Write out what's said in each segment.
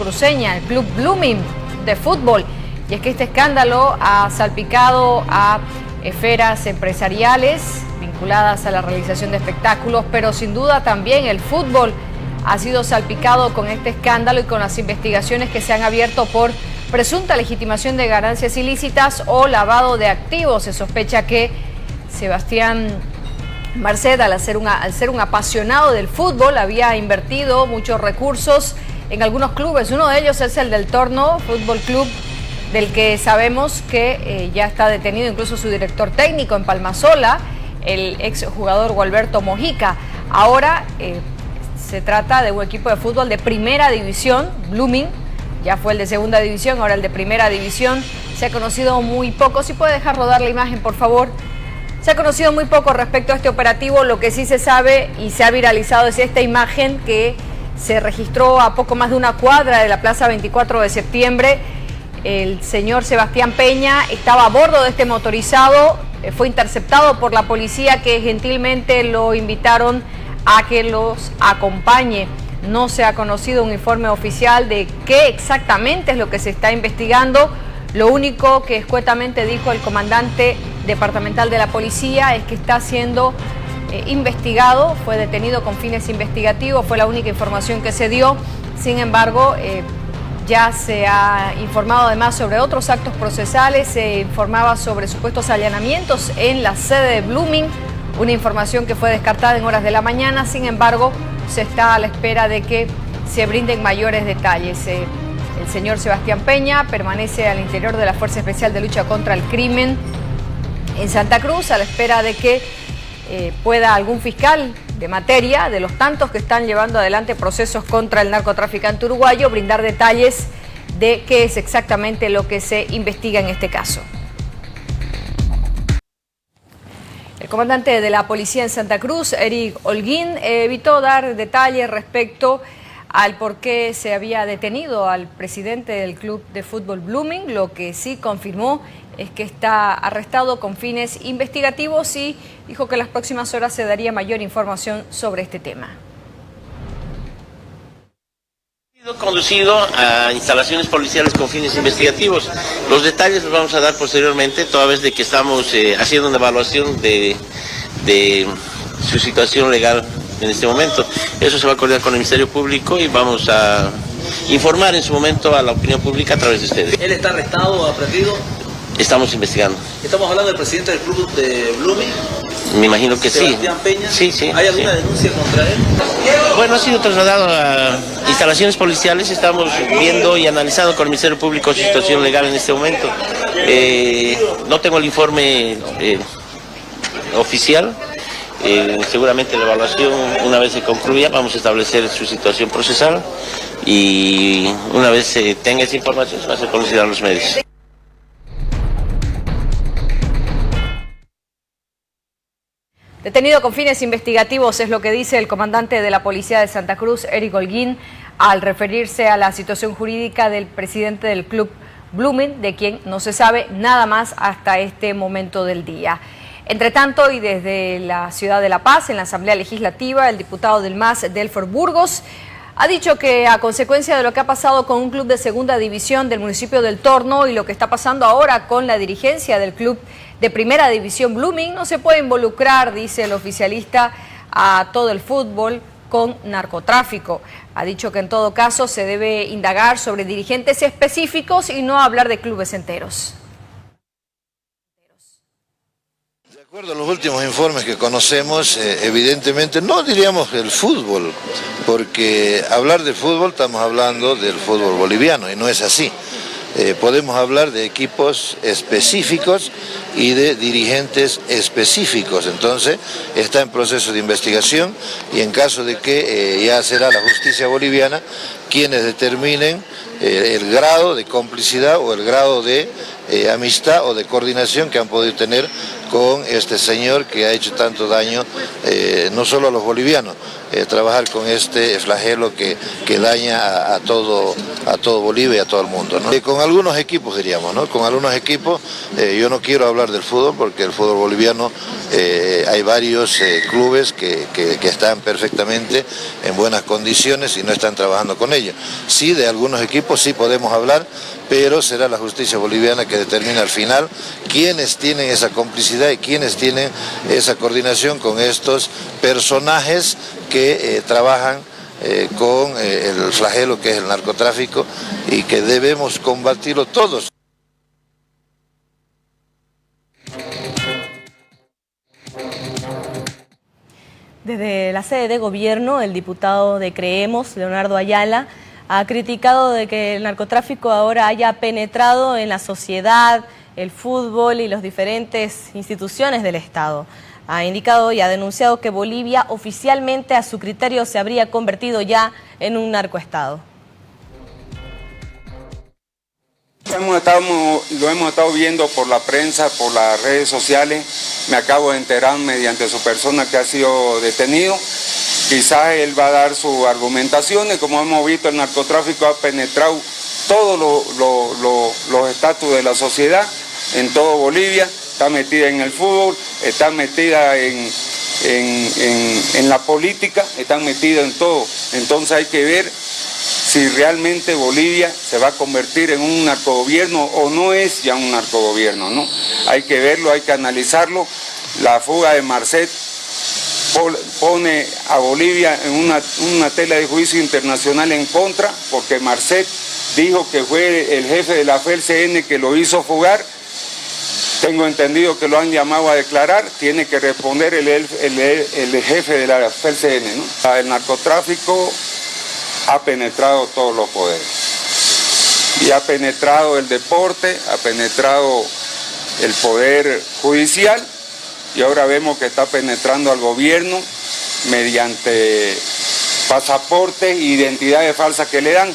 cruceña, el Club Blooming de fútbol. Y es que este escándalo ha salpicado a esferas empresariales vinculadas a la realización de espectáculos, pero sin duda también el fútbol ha sido salpicado con este escándalo y con las investigaciones que se han abierto por presunta legitimación de ganancias ilícitas o lavado de activos. Se sospecha que Sebastián Merced, al ser un apasionado del fútbol, había invertido muchos recursos en algunos clubes. Uno de ellos es el del Torno Fútbol Club, del que sabemos que ya está detenido incluso su director técnico en Palmasola, el exjugador Gualberto Mojica. Ahora se trata de un equipo de fútbol de primera división, Blooming, ya fue el de segunda división, ahora el de primera división. Se ha conocido muy poco. Si puede dejar rodar la imagen, por favor. Se ha conocido muy poco respecto a este operativo. Lo que sí se sabe y se ha viralizado es esta imagen que se registró a poco más de una cuadra de la Plaza 24 de septiembre. El señor Sebastián Peña estaba a bordo de este motorizado, fue interceptado por la policía, que gentilmente lo invitaron a que los acompañe. No se ha conocido un informe oficial de qué exactamente es lo que se está investigando. Lo único que escuetamente dijo el comandante departamental de la policía es que está siendo investigado, fue detenido con fines investigativos, fue la única información que se dio. Sin embargo, ya se ha informado además sobre otros actos procesales, se informaba sobre supuestos allanamientos en la sede de Blooming, una información que fue descartada en horas de la mañana. Sin embargo, se está a la espera de que se brinden mayores detalles. El señor Sebastián Peña permanece al interior de la Fuerza Especial de Lucha contra el Crimen en Santa Cruz, a la espera de que pueda algún fiscal de materia, de los tantos que están llevando adelante procesos contra el narcotraficante uruguayo, brindar detalles de qué es exactamente lo que se investiga en este caso. El comandante de la policía en Santa Cruz, Eric Holguín, evitó dar detalles respecto al por qué se había detenido al presidente del club de fútbol Blooming. Lo que sí confirmó es que está arrestado con fines investigativos y dijo que en las próximas horas se daría mayor información sobre este tema. Conducido a instalaciones policiales con fines investigativos. Los detalles los vamos a dar posteriormente, toda vez de que estamos haciendo una evaluación de su situación legal en este momento. Eso se va a coordinar con el Ministerio Público y vamos a informar en su momento a la opinión pública a través de ustedes. ¿Él está arrestado o aprendido? Estamos investigando. Estamos hablando del presidente del club de Blooming. Me imagino que sí. Sebastián Peña. Sí, sí. ¿Hay alguna denuncia contra él? Bueno, ha sido trasladado a instalaciones policiales. Estamos viendo y analizando con el Ministerio Público su situación legal en este momento. No tengo el informe oficial. Seguramente la evaluación, una vez se concluya, vamos a establecer su situación procesal y una vez se tenga esa información se va a hacer conocida a los medios. Detenido con fines investigativos es lo que dice el comandante de la policía de Santa Cruz, Eric Holguín, al referirse a la situación jurídica del presidente del club Blooming, de quien no se sabe nada más hasta este momento del día. Entre tanto, y desde la ciudad de La Paz, en la Asamblea Legislativa, el diputado del MAS, Delfor Burgos, ha dicho que a consecuencia de lo que ha pasado con un club de segunda división del municipio del Torno y lo que está pasando ahora con la dirigencia del club de primera división Blooming, no se puede involucrar, dice el oficialista, a todo el fútbol con narcotráfico. Ha dicho que en todo caso se debe indagar sobre dirigentes específicos y no hablar de clubes enteros. De acuerdo a los últimos informes que conocemos, evidentemente no diríamos el fútbol, porque hablar de fútbol estamos hablando del fútbol boliviano y no es así. Podemos hablar de equipos específicos y de dirigentes específicos. Entonces está en proceso de investigación y en caso de que ya será la justicia boliviana quienes determinen el grado de complicidad o el grado de amistad o de coordinación que han podido tener con este señor que ha hecho tanto daño no solo a los bolivianos, trabajar con este flagelo que daña a todo Bolivia y a todo el mundo, ¿no? Con algunos equipos diríamos, ¿no? Con algunos equipos, yo no quiero hablar del fútbol porque el fútbol boliviano hay varios clubes que están perfectamente en buenas condiciones y no están trabajando con ellos. Sí, de algunos equipos sí podemos hablar, pero será la justicia boliviana que determina al final quiénes tienen esa complicidad y quiénes tienen esa coordinación con estos personajes que trabajan con el flagelo que es el narcotráfico y que debemos combatirlo todos. Desde la sede de gobierno, el diputado de Creemos, Leonardo Ayala, ha criticado de que el narcotráfico ahora haya penetrado en la sociedad, el fútbol y las diferentes instituciones del Estado. Ha indicado y ha denunciado que Bolivia oficialmente a su criterio se habría convertido ya en un narcoestado. Lo hemos estado viendo por la prensa, por las redes sociales. Me acabo de enterar mediante su persona que ha sido detenido. Quizás él va a dar sus argumentaciones. Como hemos visto, el narcotráfico ha penetrado todos los estatus de la sociedad en todo Bolivia. Está metida en el fútbol, está metida en la política, está metida en todo. Entonces hay que ver si realmente Bolivia se va a convertir en un narcogobierno o no es ya un narcogobierno, ¿no? Hay que verlo, hay que analizarlo. La fuga de Marcet pone a Bolivia en una tela de juicio internacional en contra, porque Marcet dijo que fue el jefe de la FELCN que lo hizo fugar. Tengo entendido que lo han llamado a declarar, tiene que responder el jefe de la FELCN, ¿no? El narcotráfico ha penetrado todos los poderes y ha penetrado el deporte, ha penetrado el poder judicial y ahora vemos que está penetrando al gobierno mediante pasaportes e identidades falsas que le dan.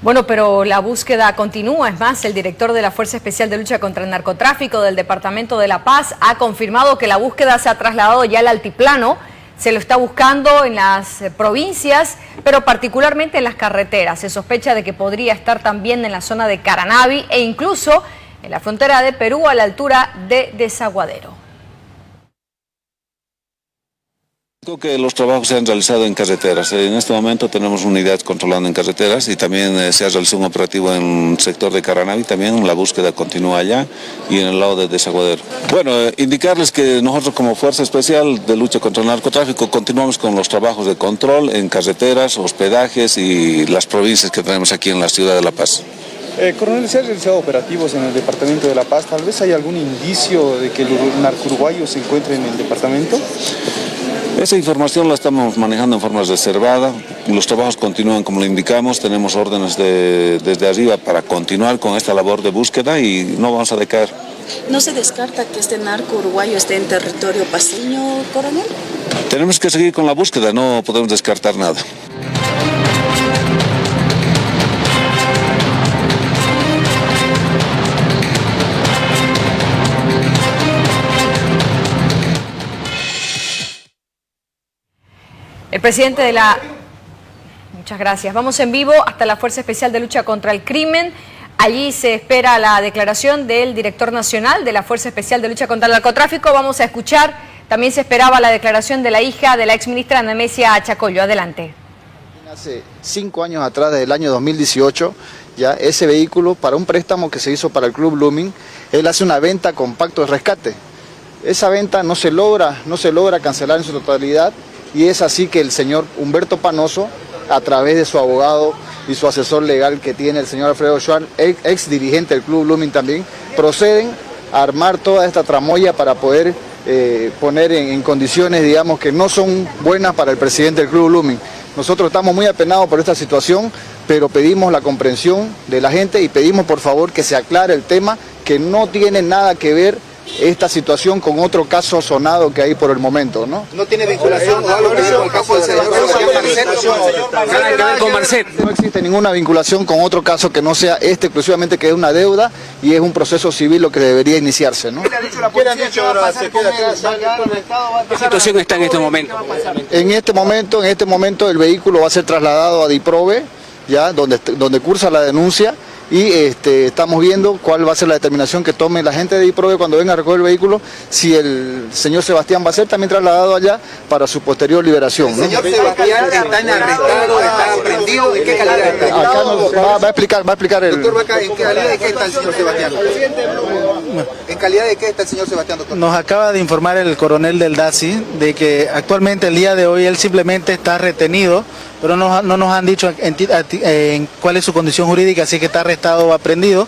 Bueno, pero la búsqueda continúa. Es más, el director de la Fuerza Especial de Lucha contra el Narcotráfico del Departamento de La Paz ha confirmado que la búsqueda se ha trasladado ya al altiplano. Se lo está buscando en las provincias, pero particularmente en las carreteras. Se sospecha de que podría estar también en la zona de Caranavi e incluso en la frontera de Perú a la altura de Desaguadero. Que los trabajos se han realizado en carreteras. En este momento tenemos unidades controlando en carreteras y también se ha realizado un operativo en el sector de Caranavi. También la búsqueda continúa allá y en el lado de Desaguadero. Bueno, indicarles que nosotros como Fuerza Especial de Lucha contra el Narcotráfico continuamos con los trabajos de control en carreteras, hospedajes y las provincias que tenemos aquí en la ciudad de La Paz. Coronel, ¿se han realizado operativos en el departamento de La Paz? ¿Tal vez hay algún indicio de que el narco-uruguayo se encuentre en el departamento? Esa información la estamos manejando en forma reservada. Los trabajos continúan como lo indicamos. Tenemos órdenes desde arriba para continuar con esta labor de búsqueda y no vamos a decaer. ¿No se descarta que este narco uruguayo esté en territorio paceño, coronel? Tenemos que seguir con la búsqueda, no podemos descartar nada. El presidente de la... Muchas gracias. Vamos en vivo hasta la Fuerza Especial de Lucha contra el Crimen. Allí se espera la declaración del director nacional de la Fuerza Especial de Lucha contra el Narcotráfico. Vamos a escuchar, también se esperaba la declaración de la hija de la exministra Nemesia Chacollo. Adelante. Hace 5 años atrás, desde el año 2018, ya ese vehículo, para un préstamo que se hizo para el Club Blooming, él hace una venta con pacto de rescate. Esa venta no se logra cancelar en su totalidad. Y es así que el señor Humberto Panoso, a través de su abogado y su asesor legal que tiene el señor Alfredo Schwartz, ex dirigente del Club Blooming también, proceden a armar toda esta tramoya para poder poner en condiciones, digamos, que no son buenas para el presidente del Club Blooming. Nosotros estamos muy apenados por esta situación, pero pedimos la comprensión de la gente y pedimos por favor que se aclare el tema, que no tiene nada que ver esta situación con otro caso sonado que hay por el momento, ¿no? ¿No tiene vinculación o algo con el caso del señor Marcet? No existe ninguna vinculación con otro caso que no sea este exclusivamente, que es una deuda y es un proceso civil lo que debería iniciarse, ¿no? ¿Qué situación está en este momento? En este momento el vehículo va a ser trasladado a DIPROVE, ya donde cursa la denuncia, y estamos viendo cuál va a ser la determinación que tome la gente de DIPROVE cuando venga a recoger el vehículo, si el señor Sebastián va a ser también trasladado allá para su posterior liberación, ¿no? ¿El señor Sebastián está en arrestado, está aprendido? ¿De qué calidad está? Acá va a explicar el... Doctor Vaca, ¿en calidad de qué está el señor Sebastián? ¿En calidad de qué está el señor Sebastián, doctor? Nos acaba de informar el coronel del DACI de que actualmente el día de hoy él simplemente está retenido, pero no nos han dicho en cuál es su condición jurídica, así que está arrestado o aprendido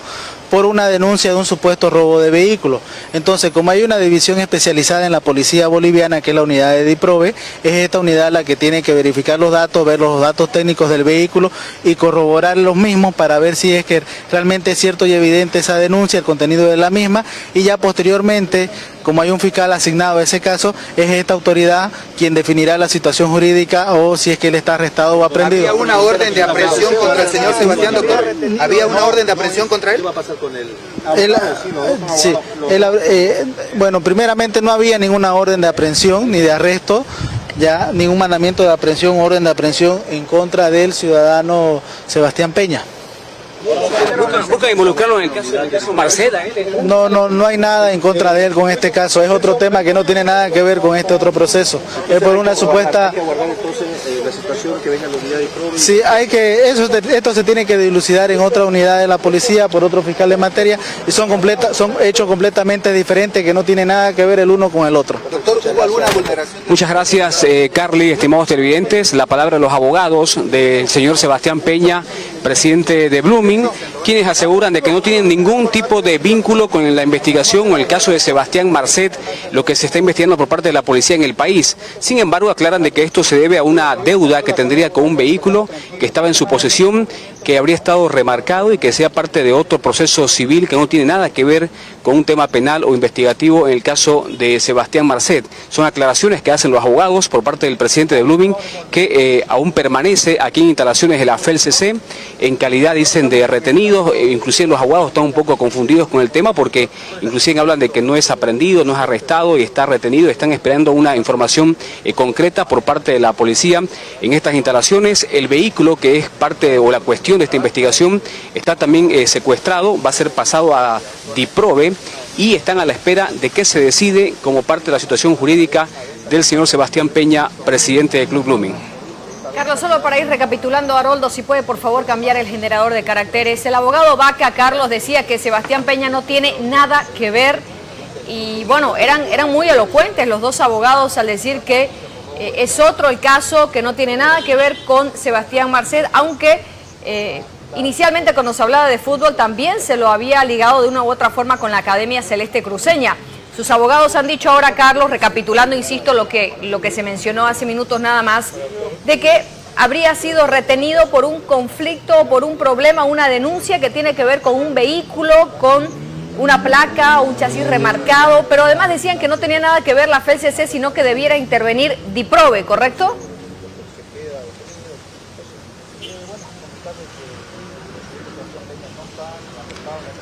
por una denuncia de un supuesto robo de vehículo. Entonces, como hay una división especializada en la policía boliviana, que es la unidad de DIPROVE, es esta unidad la que tiene que verificar los datos, ver los datos técnicos del vehículo y corroborar los mismos para ver si es que realmente es cierto y evidente esa denuncia, el contenido de la misma, y ya posteriormente, como hay un fiscal asignado a ese caso, es esta autoridad quien definirá la situación jurídica o si es que él está arrestado o aprendido. ¿Había una orden de aprehensión contra el señor Sebastián, doctor? ¿Había una orden de aprehensión contra él? Bueno, primeramente no había ninguna orden de aprehensión ni de arresto, ya ningún mandamiento de aprehensión o orden de aprehensión en contra del ciudadano Sebastián Peña. ¿Busca involucrarlo en el caso Marceda? No hay nada en contra de él con este caso, es otro tema que no tiene nada que ver con este otro proceso. Es por una supuesta... Sí, esto se tiene que dilucidar en otra unidad de la policía por otro fiscal de materia y son hechos completamente diferentes que no tienen nada que ver el uno con el otro. Doctor, ¿hubo alguna vulneración? Muchas gracias, Carly, estimados televidentes. La palabra de los abogados del señor Sebastián Peña, presidente de Blooming, quienes aseguran de que no tienen ningún tipo de vínculo con la investigación o el caso de Sebastián Marcet, lo que se está investigando por parte de la policía en el país. Sin embargo, aclaran de que esto se debe a una deuda que tendría con un vehículo que estaba en su posesión, que habría estado remarcado y que sea parte de otro proceso civil que no tiene nada que ver con un tema penal o investigativo en el caso de Sebastián Marcet. Son aclaraciones que hacen los abogados por parte del presidente de Blooming, que aún permanece aquí en instalaciones de la FELCC en calidad, dicen, de retenidos. Inclusive los abogados están un poco confundidos con el tema porque inclusive hablan de que no es aprehendido, no es arrestado y está retenido. Están esperando una información concreta por parte de la policía en estas instalaciones. El vehículo, que es parte o la cuestión de esta investigación, está también secuestrado, va a ser pasado a DIPROVE y están a la espera de que se decide como parte de la situación jurídica del señor Sebastián Peña, presidente del Club Blooming. Carlos, solo para ir recapitulando, Haroldo, si puede por favor cambiar el generador de caracteres. El abogado Vaca, Carlos, decía que Sebastián Peña no tiene nada que ver y bueno, eran muy elocuentes los dos abogados al decir que es otro el caso, que no tiene nada que ver con Sebastián Marcet, aunque inicialmente cuando se hablaba de fútbol también se lo había ligado de una u otra forma con la Academia Celeste Cruceña. Sus abogados han dicho ahora, Carlos, recapitulando, insisto, lo que se mencionó hace minutos nada más, de que habría sido retenido por un conflicto, por un problema, una denuncia que tiene que ver con un vehículo, con una placa o un chasis remarcado, pero además decían que no tenía nada que ver la FELCC, sino que debiera intervenir DIPROVE, ¿correcto?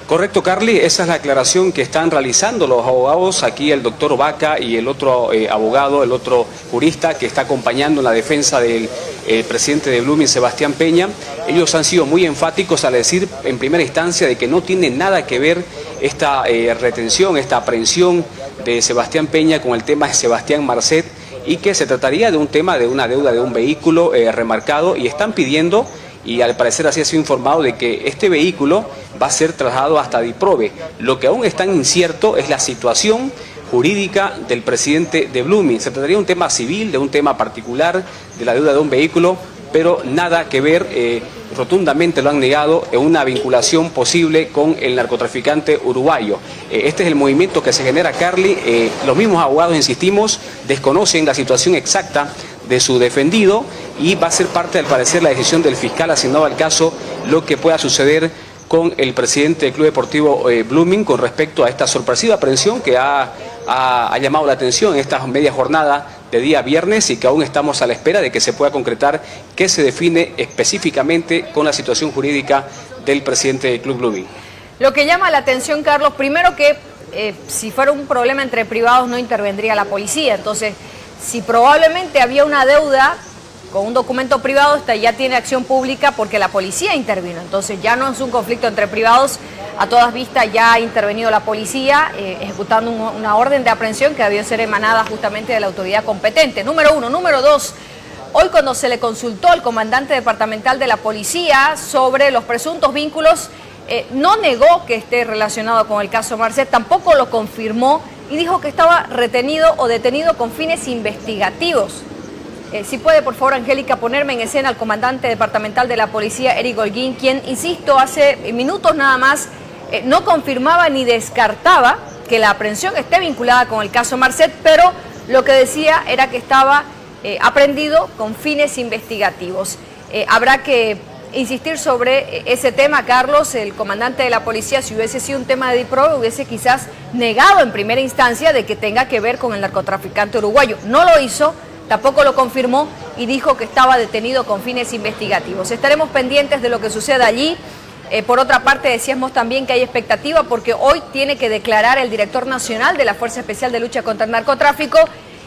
Correcto, Carly, esa es la aclaración que están realizando los abogados, aquí el doctor Vaca y el otro abogado, el otro jurista que está acompañando en la defensa del presidente de Blooming, Sebastián Peña. Ellos han sido muy enfáticos al decir en primera instancia de que no tiene nada que ver esta retención, esta aprehensión de Sebastián Peña con el tema de Sebastián Marcet y que se trataría de un tema de una deuda de un vehículo remarcado y están pidiendo, y al parecer así ha sido informado, de que este vehículo va a ser trasladado hasta DIPROVE. Lo que aún es tan incierto es la situación jurídica del presidente de Blooming. Se trataría de un tema civil, de un tema particular, de la deuda de un vehículo, pero nada que ver, rotundamente lo han negado, en una vinculación posible con el narcotraficante uruguayo. Este es el movimiento que se genera, Carly. Los mismos abogados, insistimos, desconocen la situación exacta de su defendido y va a ser parte, al parecer, la decisión del fiscal asignado al caso, lo que pueda suceder con el presidente del Club Deportivo Blooming con respecto a esta sorpresiva aprehensión que ha llamado la atención en esta media jornada de día viernes y que aún estamos a la espera de que se pueda concretar qué se define específicamente con la situación jurídica del presidente del Club Blooming. Lo que llama la atención, Carlos, primero que si fuera un problema entre privados no intervendría la policía. Entonces, si probablemente había una deuda con un documento privado, esta ya tiene acción pública porque la policía intervino. Entonces ya no es un conflicto entre privados, a todas vistas ya ha intervenido la policía ejecutando una orden de aprehensión que debió ser emanada justamente de la autoridad competente. Número uno. Número dos, hoy cuando se le consultó al comandante departamental de la policía sobre los presuntos vínculos, no negó que esté relacionado con el caso Marcet, tampoco lo confirmó y dijo que estaba retenido o detenido con fines investigativos. Si puede, por favor, Angélica, ponerme en escena al comandante departamental de la policía, Eric Holguín, quien, insisto, hace minutos nada más, no confirmaba ni descartaba que la aprehensión esté vinculada con el caso Marcet, pero lo que decía era que estaba aprehendido con fines investigativos. Habrá que insistir sobre ese tema, Carlos. El comandante de la policía, si hubiese sido un tema de DIPROVE, hubiese quizás negado en primera instancia de que tenga que ver con el narcotraficante uruguayo. No lo hizo. Tampoco lo confirmó y dijo que estaba detenido con fines investigativos. Estaremos pendientes de lo que suceda allí. Por otra parte, decíamos también que hay expectativa porque hoy tiene que declarar el director nacional de la Fuerza Especial de Lucha contra el Narcotráfico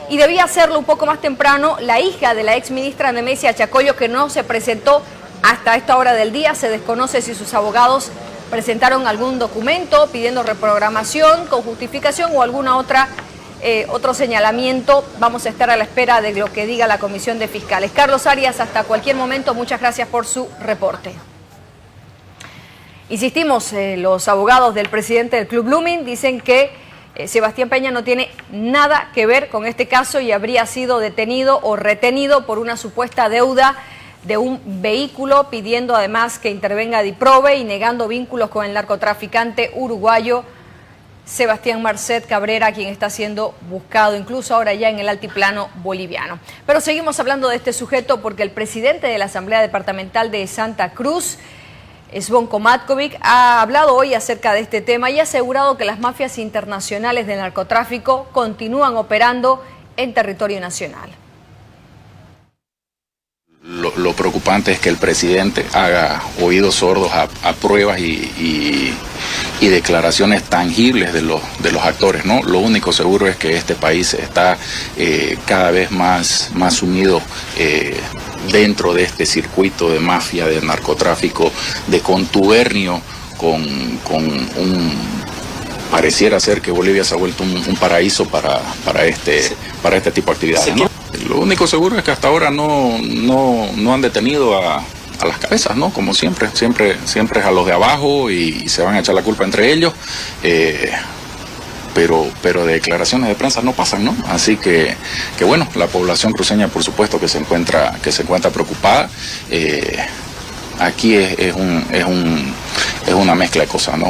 y debía hacerlo un poco más temprano la hija de la exministra Nemesia Chacollo, que no se presentó hasta esta hora del día. Se desconoce si sus abogados presentaron algún documento pidiendo reprogramación con justificación o alguna otro señalamiento. Vamos a estar a la espera de lo que diga la Comisión de Fiscales. Carlos Arias, hasta cualquier momento, muchas gracias por su reporte. Insistimos, los abogados del presidente del Club Blooming dicen que Sebastián Peña no tiene nada que ver con este caso y habría sido detenido o retenido por una supuesta deuda de un vehículo, pidiendo además que intervenga DIPROVE y negando vínculos con el narcotraficante uruguayo Sebastián Marcet Cabrera, quien está siendo buscado incluso ahora ya en el altiplano boliviano. Pero seguimos hablando de este sujeto porque el presidente de la Asamblea Departamental de Santa Cruz, Zvonko Matkovic, ha hablado hoy acerca de este tema y ha asegurado que las mafias internacionales del narcotráfico continúan operando en territorio nacional. Lo preocupante es que el presidente haga oídos sordos a pruebas y declaraciones tangibles de los actores, ¿no? Lo único seguro es que este país está cada vez más sumido dentro de este circuito de mafia, de narcotráfico, de contubernio con un... Pareciera ser que Bolivia se ha vuelto un paraíso para este tipo de actividades, ¿no? Lo único seguro es que hasta ahora no han detenido a las cabezas, ¿no? Como siempre es a los de abajo y se van a echar la culpa entre ellos, pero de declaraciones de prensa no pasan, ¿no? Así que bueno, la población cruceña por supuesto que se encuentra preocupada. Aquí es una mezcla de cosas, ¿no?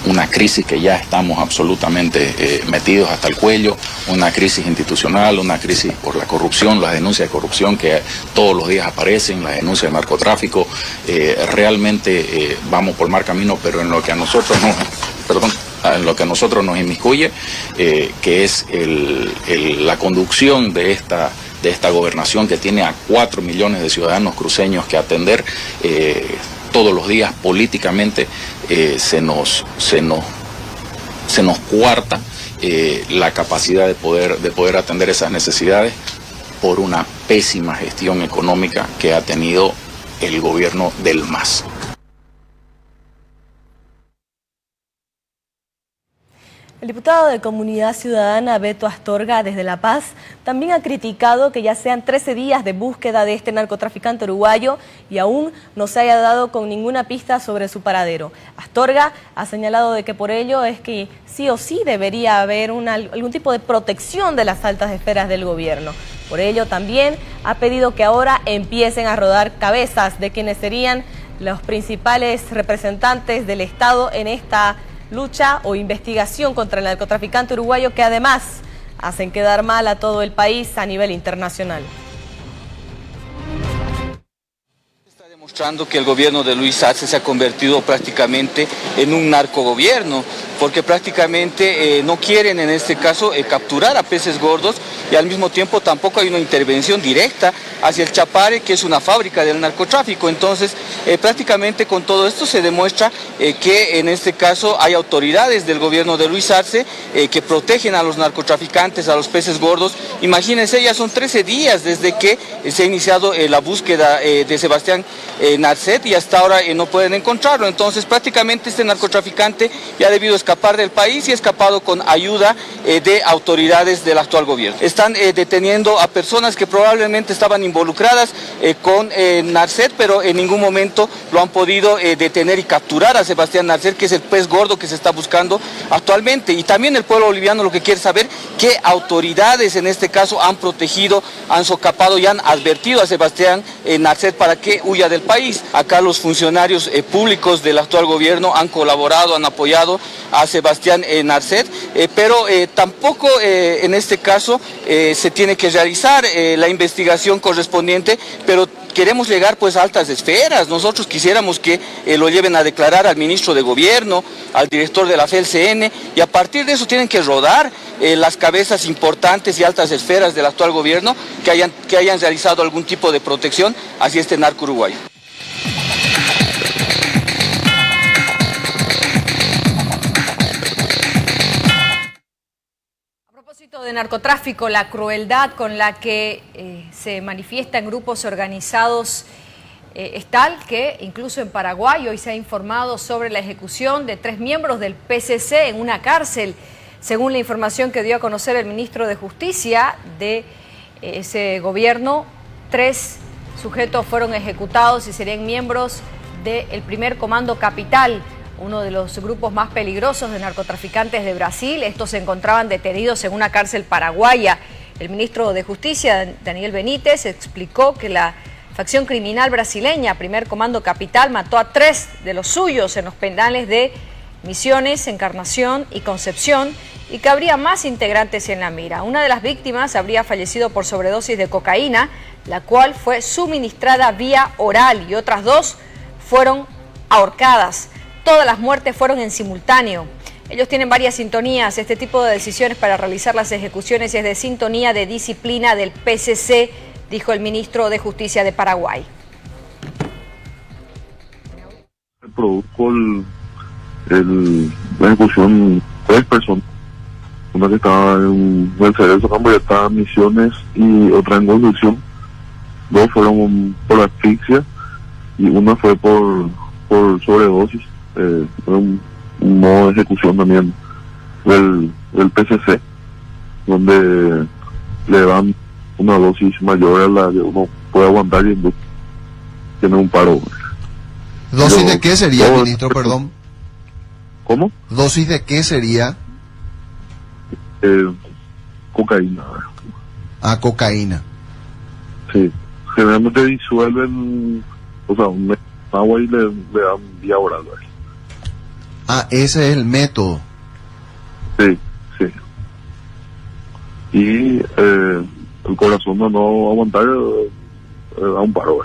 Una crisis que ya estamos absolutamente metidos hasta el cuello, una crisis institucional, una crisis por la corrupción, las denuncias de corrupción que todos los días aparecen, las denuncias de narcotráfico. Realmente vamos por mal camino, pero en lo que a nosotros nos inmiscuye, que es la conducción de esta gobernación que tiene a 4 millones de ciudadanos cruceños que atender. Todos los días políticamente se nos coarta la capacidad de poder atender esas necesidades por una pésima gestión económica que ha tenido el gobierno del MAS. El diputado de Comunidad Ciudadana, Beto Astorga, desde La Paz, también ha criticado que ya sean 13 días de búsqueda de este narcotraficante uruguayo y aún no se haya dado con ninguna pista sobre su paradero. Astorga ha señalado de que por ello es que sí o sí debería haber algún tipo de protección de las altas esferas del gobierno. Por ello también ha pedido que ahora empiecen a rodar cabezas de quienes serían los principales representantes del Estado en esta lucha o investigación contra el narcotraficante uruguayo, que además hacen quedar mal a todo el país a nivel internacional. Mostrando que el gobierno de Luis Arce se ha convertido prácticamente en un narcogobierno, porque prácticamente no quieren en este caso capturar a peces gordos y al mismo tiempo tampoco hay una intervención directa hacia el Chapare, que es una fábrica del narcotráfico. Entonces prácticamente con todo esto se demuestra que en este caso hay autoridades del gobierno de Luis Arce que protegen a los narcotraficantes, a los peces gordos. Imagínense, ya son 13 días desde que se ha iniciado la búsqueda de Sebastián Narcet y hasta ahora no pueden encontrarlo. Entonces prácticamente este narcotraficante ya ha debido escapar del país y ha escapado con ayuda de autoridades del actual gobierno. Están deteniendo a personas que probablemente estaban involucradas con Narcet, pero en ningún momento lo han podido detener y capturar a Sebastián Narcet, que es el pez gordo que se está buscando actualmente. Y también el pueblo boliviano lo que quiere saber, qué autoridades en este caso han protegido, han socapado y han advertido a Sebastián Narcet para que huya del país. Acá los funcionarios públicos del actual gobierno han colaborado, han apoyado a Sebastián Narcet, pero tampoco en este caso se tiene que realizar la investigación correspondiente, pero queremos llegar pues a altas esferas. Nosotros quisiéramos que lo lleven a declarar al ministro de gobierno, al director de la FELCN, y a partir de eso tienen que rodar las cabezas importantes y altas esferas del actual gobierno que hayan realizado algún tipo de protección hacia este narco uruguayo. De narcotráfico, la crueldad con la que se manifiesta en grupos organizados es tal que incluso en Paraguay hoy se ha informado sobre la ejecución de 3 miembros del PCC en una cárcel. Según la información que dio a conocer el ministro de Justicia de ese gobierno, 3 sujetos fueron ejecutados y serían miembros del primer Comando Capital, uno de los grupos más peligrosos de narcotraficantes de Brasil. Estos se encontraban detenidos en una cárcel paraguaya. El ministro de Justicia, Daniel Benítez, explicó que la facción criminal brasileña, Primer Comando Capital, mató a 3 de los suyos en los penales de Misiones, Encarnación y Concepción, y que habría más integrantes en la mira. Una de las víctimas habría fallecido por sobredosis de cocaína, la cual fue suministrada vía oral, y otras 2 fueron ahorcadas. Todas las muertes fueron en simultáneo. Ellos tienen varias sintonías. Este tipo de decisiones para realizar las ejecuciones es de sintonía de disciplina del PCC, dijo el ministro de Justicia de Paraguay. Se produjo la ejecución de 3 personas. Una que estaba en Mercedes, Camboyatá, Misiones, y otra en Concepción. 2 fueron por asfixia y una fue por sobredosis. Un modo de ejecución también del PCC, donde le dan una dosis mayor a la que uno puede aguantar y tiene un paro. ¿Dosis de qué sería, ministro, perdón? ¿Cómo? ¿Dosis de qué sería? Cocaína. Ah, cocaína. Sí, generalmente disuelven, o sea, un agua y le dan vía oral. Ah, ese es el método. Sí, sí. Y el corazón no aguantar da un paro.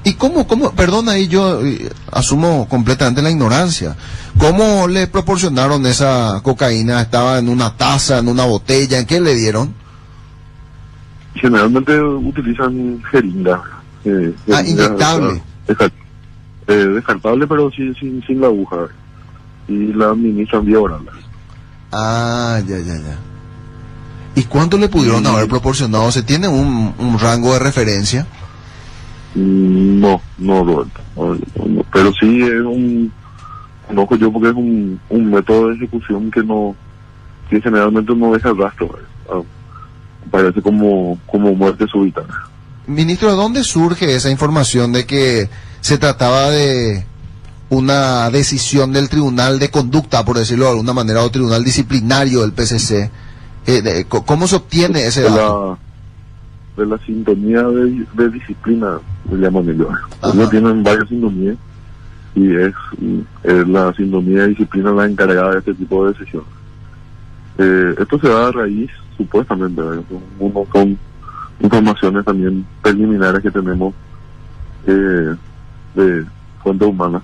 ¿Y cómo, perdón, ahí yo asumo completamente la ignorancia, cómo le proporcionaron esa cocaína? ¿Estaba en una taza, en una botella? ¿En qué le dieron? Generalmente utilizan jeringa. Inyectable. Descartable, pero sin la aguja. Y la administran vía oral. Ah, ya. ¿Y cuánto le pudieron haber proporcionado? ¿Se tiene un rango de referencia? No, Roberto. No, pero sí es conozco yo porque es un método de ejecución que generalmente no deja rastro. Parece como muerte súbita. Ministro, ¿de dónde surge esa información de que se trataba de una decisión del Tribunal de Conducta, por decirlo de alguna manera, o Tribunal Disciplinario del PCC? ¿Cómo se obtiene ese dato? De la sintonía de disciplina, le llaman ellos. Ellos tienen varias sintonías y es la sintonía de disciplina la encargada de este tipo de decisiones. Esto se da a raíz, supuestamente, son informaciones también preliminares que tenemos de fuente humana,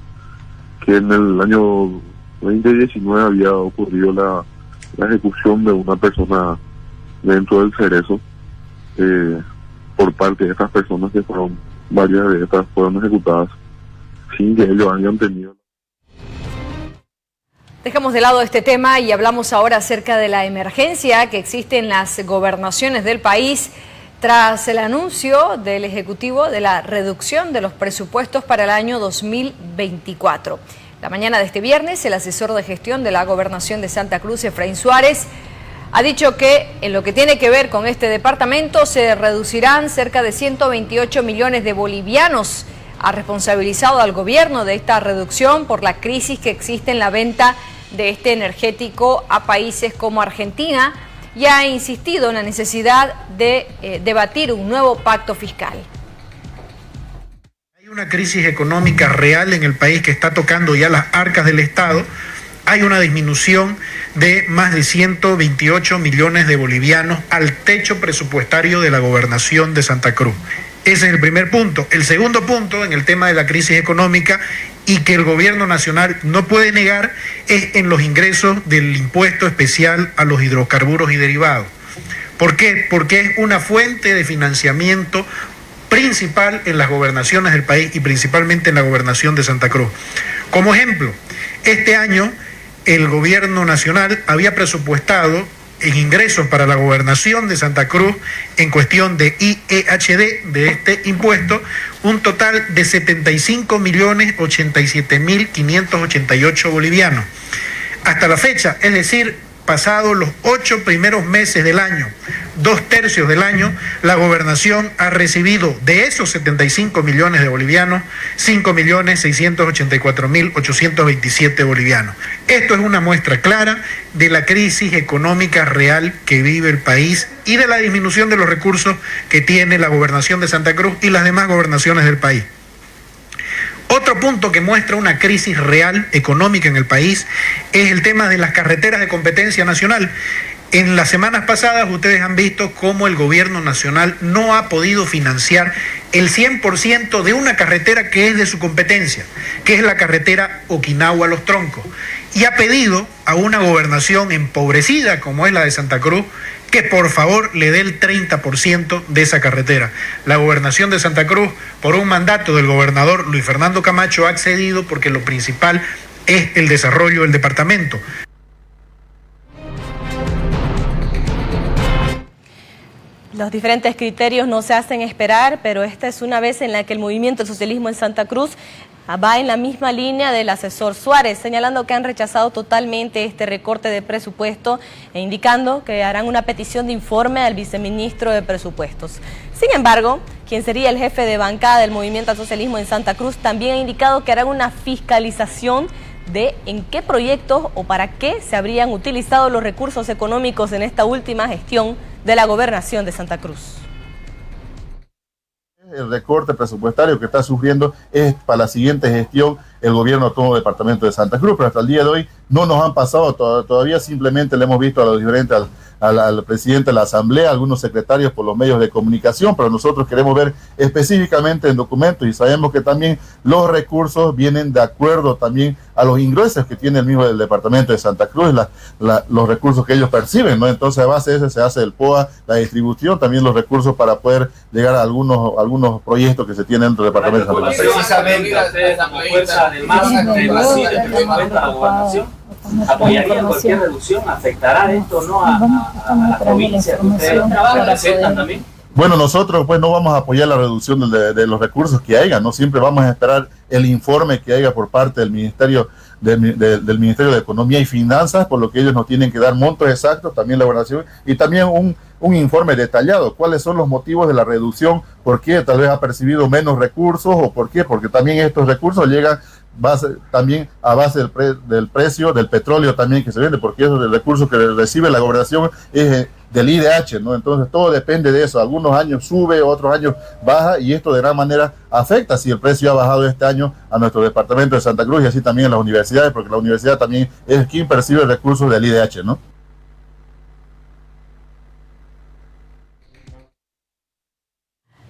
que en el año 2019 había ocurrido la ejecución de una persona dentro del Cerezo, por parte de estas personas que fueron, varias de estas fueron ejecutadas sin que ellos hayan tenido. Dejamos de lado este tema y hablamos ahora acerca de la emergencia que existe en las gobernaciones del país tras el anuncio del Ejecutivo de la reducción de los presupuestos para el año 2024. La mañana de este viernes, el asesor de gestión de la Gobernación de Santa Cruz, Efraín Suárez, ha dicho que en lo que tiene que ver con este departamento se reducirán cerca de 128 millones de bolivianos. Ha responsabilizado al gobierno de esta reducción por la crisis que existe en la venta de este energético a países como Argentina y ha insistido en la necesidad de debatir un nuevo pacto fiscal. Hay una crisis económica real en el país que está tocando ya las arcas del Estado. Hay una disminución de más de 128 millones de bolivianos al techo presupuestario de la Gobernación de Santa Cruz. Ese es el primer punto. El segundo punto en el tema de la crisis económica y que el gobierno nacional no puede negar es en los ingresos del impuesto especial a los hidrocarburos y derivados. ¿Por qué? Porque es una fuente de financiamiento principal en las gobernaciones del país y principalmente en la gobernación de Santa Cruz. Como ejemplo, este año el gobierno nacional había presupuestado en ingresos para la gobernación de Santa Cruz en cuestión de IEHD, de este impuesto, un total de 75.087.588 bolivianos. Hasta la fecha, es decir, pasados los 8 primeros meses del año, 2/3 del año, la gobernación ha recibido de esos 75 millones de bolivianos, 5.684.827 bolivianos. Esto es una muestra clara de la crisis económica real que vive el país y de la disminución de los recursos que tiene la gobernación de Santa Cruz y las demás gobernaciones del país. Otro punto que muestra una crisis real económica en el país es el tema de las carreteras de competencia nacional. En las semanas pasadas ustedes han visto cómo el gobierno nacional no ha podido financiar el 100% de una carretera que es de su competencia, que es la carretera Okinawa-Los Troncos, y ha pedido a una gobernación empobrecida como es la de Santa Cruz que por favor le dé el 30% de esa carretera. La gobernación de Santa Cruz, por un mandato del gobernador Luis Fernando Camacho, ha accedido porque lo principal es el desarrollo del departamento. Los diferentes criterios no se hacen esperar, pero esta es una vez en la que el movimiento del socialismo en Santa Cruz va en la misma línea del asesor Suárez, señalando que han rechazado totalmente este recorte de presupuesto e indicando que harán una petición de informe al viceministro de Presupuestos. Sin embargo, quien sería el jefe de bancada del movimiento al socialismo en Santa Cruz también ha indicado que harán una fiscalización de en qué proyectos o para qué se habrían utilizado los recursos económicos en esta última gestión de la gobernación de Santa Cruz. El recorte presupuestario que está sufriendo es para la siguiente gestión el gobierno autónomo departamento de Santa Cruz, pero hasta el día de hoy no nos han pasado todavía, simplemente le hemos visto a los diferentes, al presidente de la Asamblea, algunos secretarios por los medios de comunicación, pero nosotros queremos ver específicamente en documentos y sabemos que también los recursos vienen de acuerdo también a los ingresos que tiene el mismo del departamento de Santa Cruz, los recursos que ellos perciben, ¿no? Entonces a base de eso se hace el POA, la distribución, también los recursos para poder llegar a algunos proyectos que se tienen dentro del departamento de Santa Cruz. Precisamente ustedes como fuerza de masa que reside en la gobernación, ¿apoyarían cualquier reducción? ¿Afectará esto no a la provincia que ustedes representan también? Bueno, nosotros pues no vamos a apoyar la reducción de los recursos que haya, no siempre vamos a esperar el informe que haya por parte del Ministerio del Ministerio de Economía y Finanzas, por lo que ellos nos tienen que dar montos exactos, también la gobernación, y también un informe detallado, cuáles son los motivos de la reducción, por qué tal vez ha percibido menos recursos o por qué, porque también estos recursos llegan también a base del precio del petróleo también que se vende, porque esos recursos que recibe la gobernación es del IDH, ¿no? Entonces todo depende de eso, algunos años sube, otros años baja, y esto de gran manera afecta si el precio ha bajado este año a nuestro departamento de Santa Cruz y así también a las universidades, porque la universidad también es quien percibe recursos del IDH, ¿no?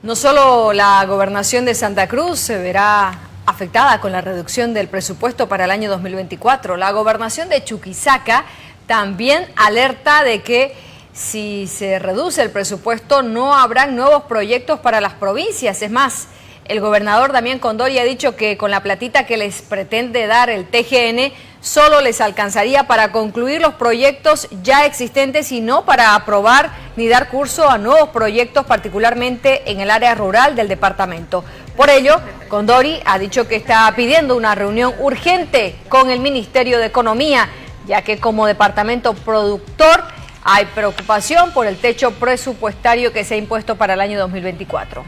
No solo la gobernación de Santa Cruz se verá afectada con la reducción del presupuesto para el año 2024, la gobernación de Chuquisaca también alerta de que si se reduce el presupuesto no habrán nuevos proyectos para las provincias. Es más, el gobernador Damián Condori ha dicho que con la platita que les pretende dar el TGN solo les alcanzaría para concluir los proyectos ya existentes y no para aprobar ni dar curso a nuevos proyectos, particularmente en el área rural del departamento. Por ello, Condori ha dicho que está pidiendo una reunión urgente con el Ministerio de Economía, ya que como departamento productor hay preocupación por el techo presupuestario que se ha impuesto para el año 2024.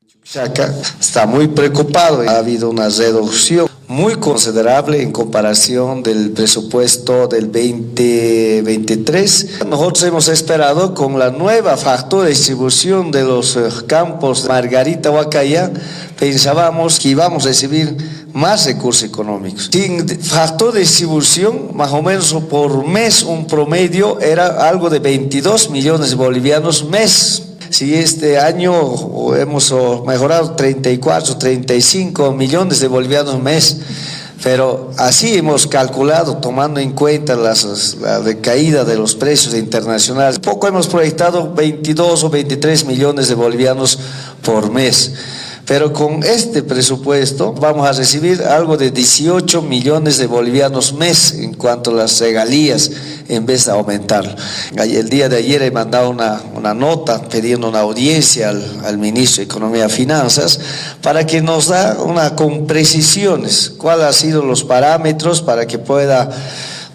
Chuquisaca está muy preocupado. Ha habido una reducción muy considerable en comparación del presupuesto del 2023. Nosotros hemos esperado con la nueva factura de distribución de los campos Margarita Huacaya, pensábamos que íbamos a recibir más recursos económicos. Sin factor de distribución, más o menos por mes, un promedio era algo de 22 millones de bolivianos mes. Si este año hemos mejorado 34, 35 millones de bolivianos mes, pero así hemos calculado, tomando en cuenta la decaída de los precios internacionales. Poco hemos proyectado 22 o 23 millones de bolivianos por mes. Pero con este presupuesto vamos a recibir algo de 18 millones de bolivianos mes en cuanto a las regalías, en vez de aumentarlo. El día de ayer he mandado una nota pidiendo una audiencia al ministro de Economía y Finanzas para que nos da con precisiones cuáles han sido los parámetros para que pueda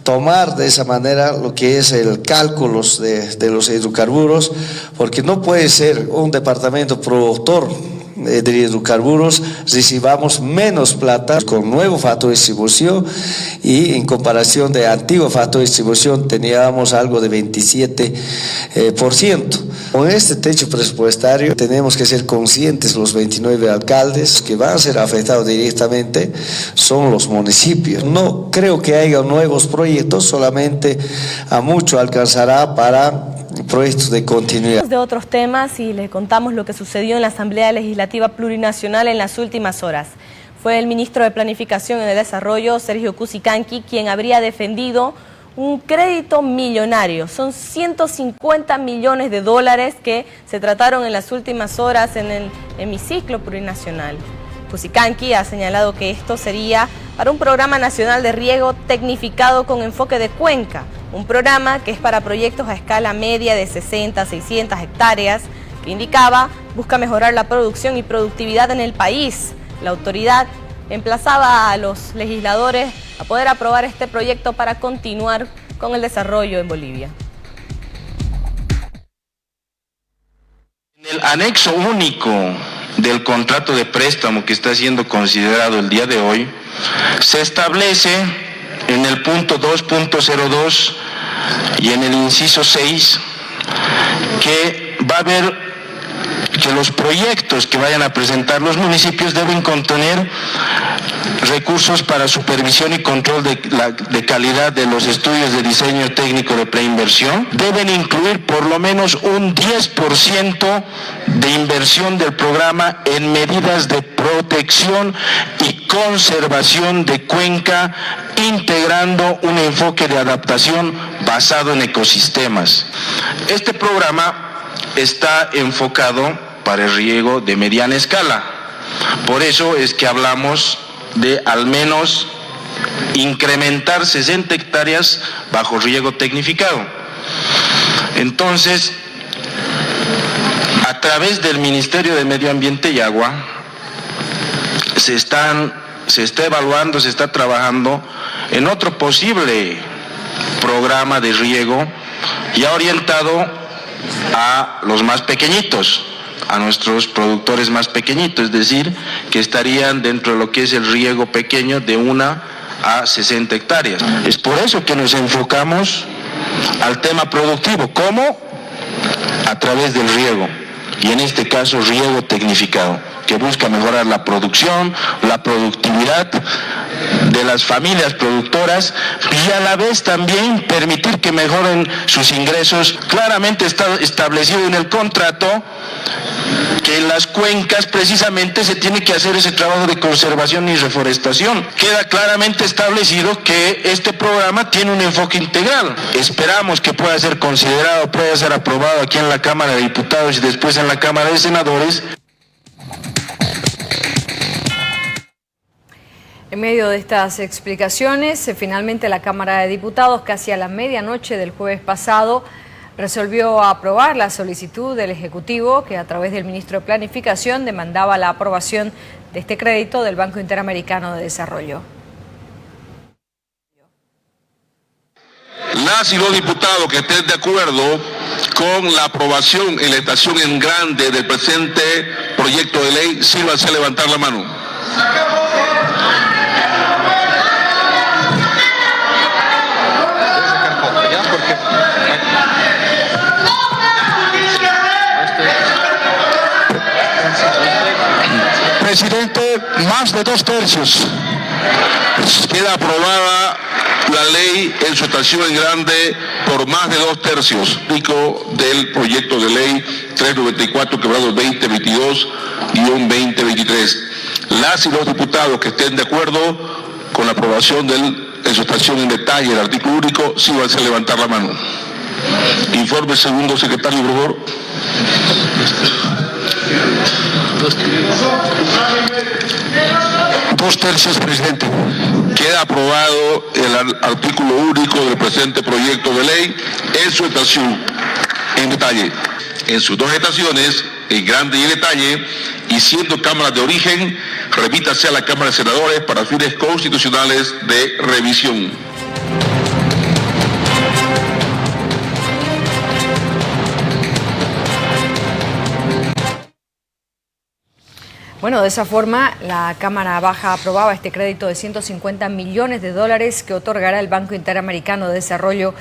tomar de esa manera lo que es el cálculo de los hidrocarburos, porque no puede ser un departamento productor de hidrocarburos recibamos menos plata con nuevo factor de distribución, y en comparación de antiguo factor de distribución teníamos algo de 27%. Con este techo presupuestario tenemos que ser conscientes, los 29 alcaldes que van a ser afectados directamente son los municipios. No creo que haya nuevos proyectos, solamente a mucho alcanzará para proyectos de continuidad. De otros temas, y les contamos lo que sucedió en la Asamblea Legislativa Plurinacional en las últimas horas. Fue el ministro de Planificación y de Desarrollo, Sergio Cusicanqui, quien habría defendido un crédito millonario. Son 150 millones de dólares que se trataron en las últimas horas en el hemiciclo plurinacional. Cusicanqui ha señalado que esto sería para un programa nacional de riego tecnificado con enfoque de cuenca, un programa que es para proyectos a escala media de 60 a 600 hectáreas, que indicaba busca mejorar la producción y productividad en el país. La autoridad emplazaba a los legisladores a poder aprobar este proyecto para continuar con el desarrollo en Bolivia. En el anexo único del contrato de préstamo que está siendo considerado el día de hoy, se establece en el punto 2.02 y en el inciso 6 que va a haber que los proyectos que vayan a presentar los municipios deben contener recursos para supervisión y control de calidad de los estudios de diseño técnico de preinversión. Deben incluir por lo menos un 10% de inversión del programa en medidas de protección y conservación de cuenca, integrando un enfoque de adaptación basado en ecosistemas. Este programa está enfocado para el riego de mediana escala. Por eso es que hablamos de al menos incrementar 60 hectáreas bajo riego tecnificado. Entonces, a través del Ministerio de Medio Ambiente y Agua, se está evaluando, se está trabajando en otro posible programa de riego ya orientado a los más pequeñitos, a nuestros productores más pequeñitos, es decir, que estarían dentro de lo que es el riego pequeño de 1 a 60 hectáreas. Es por eso que nos enfocamos al tema productivo. ¿Cómo? A través del riego, y en este caso riego tecnificado, que busca mejorar la producción, la productividad de las familias productoras y a la vez también permitir que mejoren sus ingresos. Claramente está establecido en el contrato que en las cuencas precisamente se tiene que hacer ese trabajo de conservación y reforestación. Queda claramente establecido que este programa tiene un enfoque integral. Esperamos que pueda ser considerado, pueda ser aprobado aquí en la Cámara de Diputados y después en la Cámara de Senadores. En medio de estas explicaciones, finalmente la Cámara de Diputados, casi a la medianoche del jueves pasado, resolvió aprobar la solicitud del Ejecutivo que a través del ministro de Planificación demandaba la aprobación de este crédito del Banco Interamericano de Desarrollo. Las y los diputados que estén de acuerdo con la aprobación en la estación en grande del presente proyecto de ley, sírvanse a levantar la mano. Presidente, más de 2/3. Queda aprobada la ley en su estación en grande por más de 2/3. Pico del proyecto de ley 394/2022-2023. Las y los diputados que estén de acuerdo con la aprobación en su estación en detalle el artículo único, síganse a levantar la mano. Informe segundo secretario, por favor. 2/3, presidente. Queda aprobado el artículo único del presente proyecto de ley en su estación en detalle. En sus dos estaciones, en grande y en detalle, y siendo cámaras de origen, remítase a la Cámara de Senadores para fines constitucionales de revisión. Bueno, de esa forma, la Cámara Baja aprobaba este crédito de $150 millones que otorgará el Banco Interamericano de Desarrollo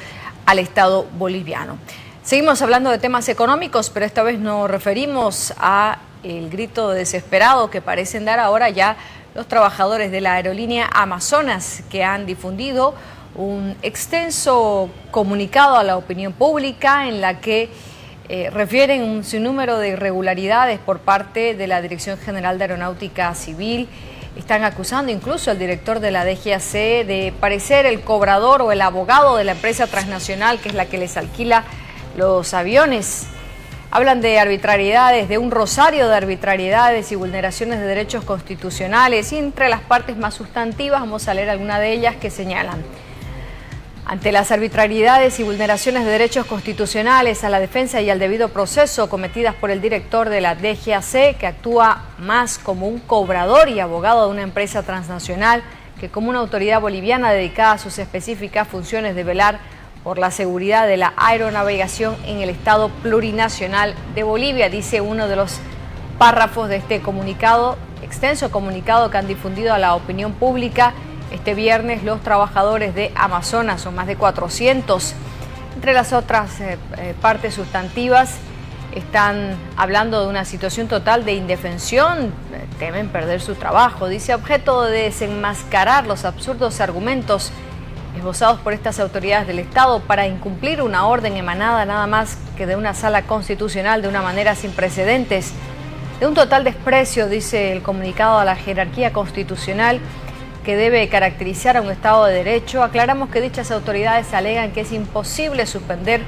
al Estado boliviano. Seguimos hablando de temas económicos, pero esta vez nos referimos a el grito desesperado que parecen dar ahora ya los trabajadores de la aerolínea Amazonas, que han difundido un extenso comunicado a la opinión pública en la que refieren un sinnúmero de irregularidades por parte de la Dirección General de Aeronáutica Civil. Están acusando incluso al director de la DGAC de parecer el cobrador o el abogado de la empresa transnacional, que es la que les alquila los aviones. Hablan de arbitrariedades, de un rosario de arbitrariedades y vulneraciones de derechos constitucionales, y entre las partes más sustantivas vamos a leer alguna de ellas que señalan: ante las arbitrariedades y vulneraciones de derechos constitucionales, a la defensa y al debido proceso cometidas por el director de la DGAC, que actúa más como un cobrador y abogado de una empresa transnacional que como una autoridad boliviana dedicada a sus específicas funciones de velar por la seguridad de la aeronavegación en el Estado plurinacional de Bolivia, dice uno de los párrafos de este comunicado, extenso comunicado que han difundido a la opinión pública. Este viernes los trabajadores de Amazonas, son más de 400, entre las otras partes sustantivas, están hablando de una situación total de indefensión, temen perder su trabajo, dice, objeto de desenmascarar los absurdos argumentos esbozados por estas autoridades del Estado para incumplir una orden emanada nada más que de una sala constitucional de una manera sin precedentes, de un total desprecio, dice el comunicado, a la jerarquía constitucional que debe caracterizar a un Estado de Derecho. Aclaramos que dichas autoridades alegan que es imposible suspender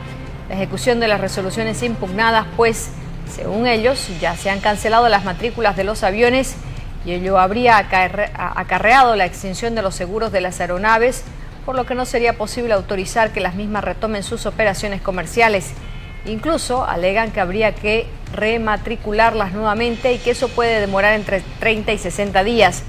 la ejecución de las resoluciones impugnadas, pues, según ellos, ya se han cancelado las matrículas de los aviones y ello habría acarreado la extinción de los seguros de las aeronaves, por lo que no sería posible autorizar que las mismas retomen sus operaciones comerciales. Incluso alegan que habría que rematricularlas nuevamente y que eso puede demorar entre 30 y 60 días.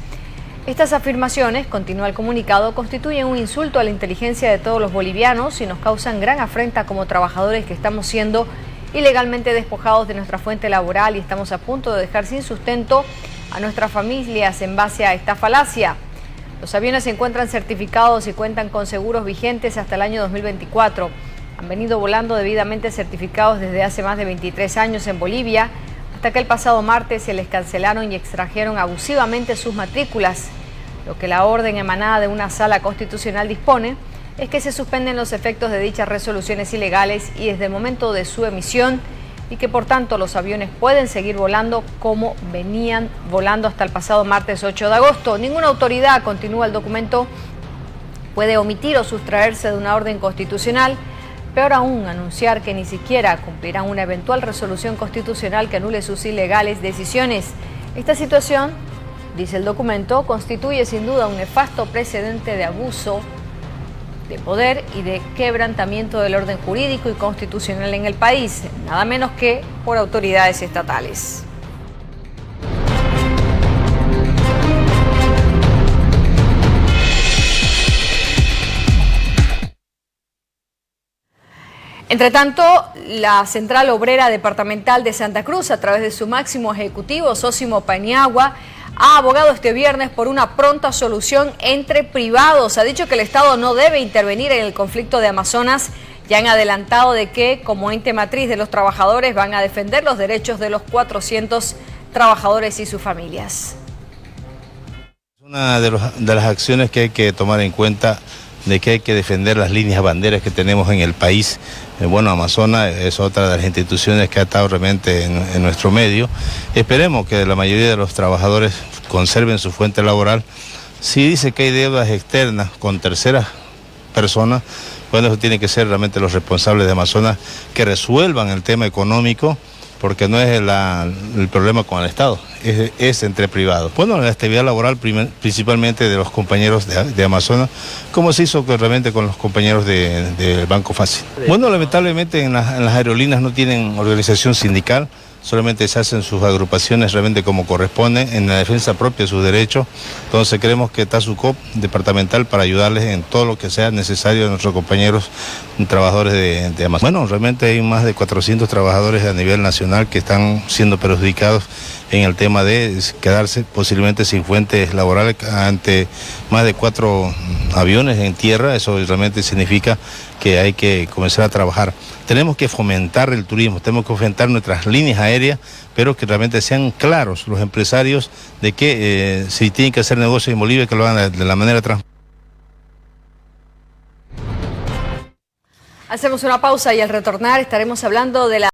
Estas afirmaciones, continúa el comunicado, constituyen un insulto a la inteligencia de todos los bolivianos y nos causan gran afrenta como trabajadores que estamos siendo ilegalmente despojados de nuestra fuente laboral y estamos a punto de dejar sin sustento a nuestras familias en base a esta falacia. Los aviones se encuentran certificados y cuentan con seguros vigentes hasta el año 2024. Han venido volando debidamente certificados desde hace más de 23 años en Bolivia, hasta que el pasado martes se les cancelaron y extrajeron abusivamente sus matrículas. Lo que la orden emanada de una sala constitucional dispone es que se suspenden los efectos de dichas resoluciones ilegales y desde el momento de su emisión, y que por tanto los aviones pueden seguir volando como venían volando hasta el pasado martes 8 de agosto. Ninguna autoridad, continúa el documento, puede omitir o sustraerse de una orden constitucional. Peor aún, anunciar que ni siquiera cumplirán una eventual resolución constitucional que anule sus ilegales decisiones. Esta situación, dice el documento, constituye sin duda un nefasto precedente de abuso de poder y de quebrantamiento del orden jurídico y constitucional en el país, nada menos que por autoridades estatales. Entre tanto, la Central Obrera Departamental de Santa Cruz, a través de su máximo ejecutivo, Sósimo Paniagua, ha abogado este viernes por una pronta solución entre privados. Ha dicho que el Estado no debe intervenir en el conflicto de Amazonas. Ya han adelantado de que, como ente matriz de los trabajadores, van a defender los derechos de los 400 trabajadores y sus familias. Una de las acciones que hay que tomar en cuenta, de que hay que defender las líneas banderas que tenemos en el país. Bueno, Amazonas es otra de las instituciones que ha estado realmente en nuestro medio. Esperemos que la mayoría de los trabajadores conserven su fuente laboral. Si dice que hay deudas externas con terceras personas, bueno, eso tiene que ser realmente los responsables de Amazonas que resuelvan el tema económico, porque no es el problema con el Estado, es entre privados. Bueno, la estabilidad laboral principalmente de los compañeros de Amazonas, como se hizo realmente con los compañeros del Banco Fácil. Bueno, lamentablemente en las aerolíneas no tienen organización sindical, solamente se hacen sus agrupaciones realmente como corresponde, en la defensa propia de sus derechos. Entonces creemos que está su COP departamental para ayudarles en todo lo que sea necesario a nuestros compañeros trabajadores de Amazonas. Bueno, realmente hay más de 400 trabajadores a nivel nacional que están siendo perjudicados en el tema de quedarse posiblemente sin fuentes laborales ante más de 4 aviones en tierra. Eso realmente significa que hay que comenzar a trabajar. Tenemos que fomentar el turismo, tenemos que fomentar nuestras líneas aéreas, pero que realmente sean claros los empresarios de que si tienen que hacer negocios en Bolivia, que lo hagan de la manera transparente. Hacemos una pausa y al retornar estaremos hablando de la